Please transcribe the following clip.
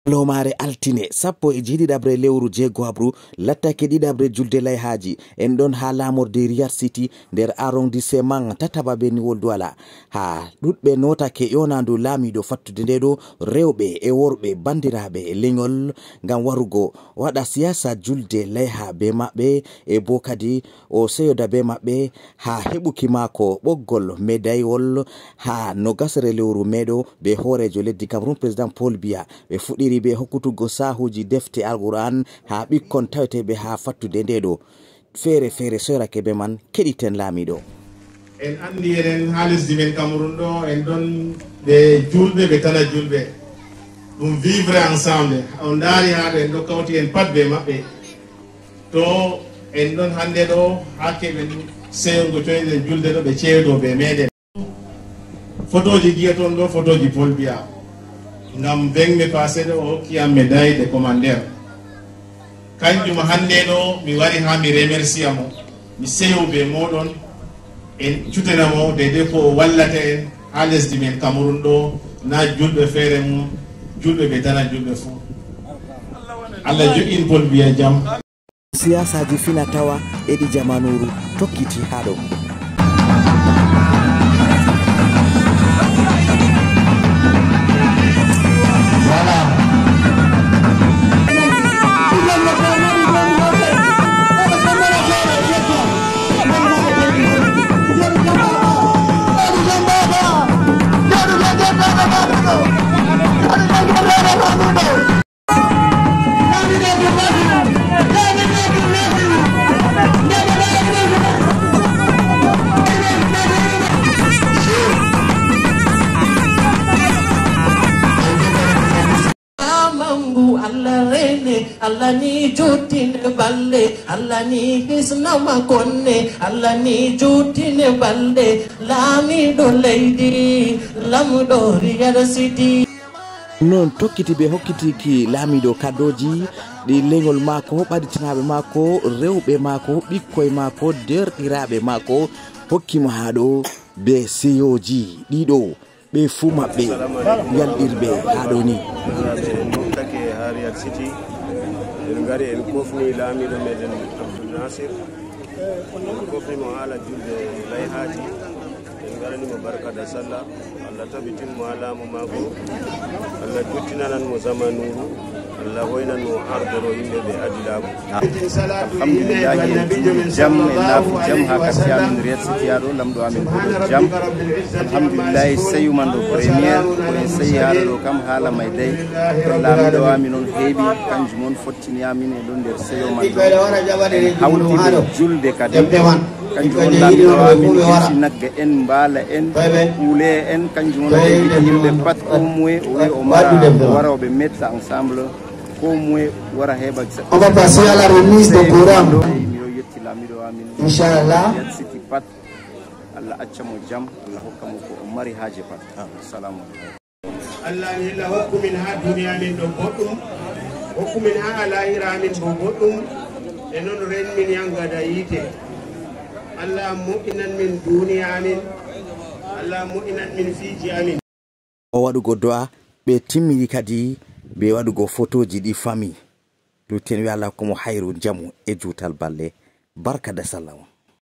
Lomare altine sappo e jiɗiɗaɓre lewru jeegobru lattake ɗiɗaɓre julde layhaji en ɗon ha lamorde Riyad City nder arrondissement Tataba Berniwol Douala ha ɗuɗɓe notake yonandu laamiɗo fattude nde ɗo rewɓe e worɓe bandiraɓe e leñol ngam warugo waɗa siyasa julde layha be maɓɓe e bo kadi o seyoda be maɓɓe ha heɓuki mako ɓoggol médaillewol ha nogasre lewru meɗo be hoorejo leddi Cameroun président Paul Biya ɓe fuɗɗiri be hokkutugo sahuji defte alquran ha ɓikkon taweteɓe ha fattude ndeɗo feere feere soyrake be man keɗiten laamiɗo. En andi enen ha lesdi men Cameroun ɗo en ɗon ɓe julɓe ɓe tana julɓe ɗum vivre ensemble on daari ha ɗo en ɗo kawti en pat be maɓɓe to en ɗon hande ɗo ha keɓen seyongo coyɗen julde ɗo ɓe ceedo be meɗen photoji giya toon ɗo photoji Paul Biya ngam vengme passé ɗo o hokkiyam médaille de commandeur kanjum hande ɗo mi wari ha mi remercia mo mi seyo be moɗon en cutenamo dede ko o wallata en ha lesdi men Cameroun ɗo na julɓe feere mum julɓe ɓe tana julɓe fo Allah joƴin Paul Biya jam. Siyasaji fina tawa eɗi jamanuru tokkiti ha ɗo. Allah ni jutine balde Allah ni hisna makonne Allah ni jutine balde lami do leydi lamdo Riyad City non tokkiti be hokkitiki laamiɗo kadoji ɗi leñol mako ɓaditinaɓe mako rewɓe mako ɓikkoye mako derɗiraɓe mako hokkimo ha ɗo be seyoji ɗiɗo ɓe fuu maɓɓe yalɗirɓe ha ɗo ni Riyad City en gari en kofni laamiɗo meɗen Abdoul Nasir en kofni mo haala julde layhaji en garanimo barkada sallah Allah tabitin mo ha laamu maako Allah duttinanan mo zamanuru Allah hoynan mo ardoro yimɓe ɓe adilamu alhamdulillahi en juuli jam en laafi jam ha quartier amin Riyad City aɗo lamɗo amin koɗo jam alhamdulillahi seyuman ɗo premiére ko en seyi haala ɗo kam haala mayday laamiɗo amin on heeɓi kanjum on fottini amin e ɗo nder seyoman ɗo en hawtiɗo julde kadi kanjum on laamiɗo amin esi nagga en mbaala en kuule en kanjum on heeɓi yimɓe pat au moins o wi o wara oɓe metta ensemble ko moye wara heɓa. On va passer à la remise de Coran. miɗo yetti laamiɗo amin Inchallah. Riyad City pat Allah acca mo jam Allah hokka mo ko o mari haaje pat. Assalamu aleykum. Allah ni la hokku min ha duniya min ɗo boɗɗum hokku min ha lahira min bo boɗɗum e noon ren min yangada yiite Allah moƴƴinan min duniya amin Allah moƴƴinan min fiiji amin. O waɗugo do'a ɓe timmini kadi be waɗugo photoji ɗi famille luten wi Allah komo hayru jamu e juutal balle barka da sallam.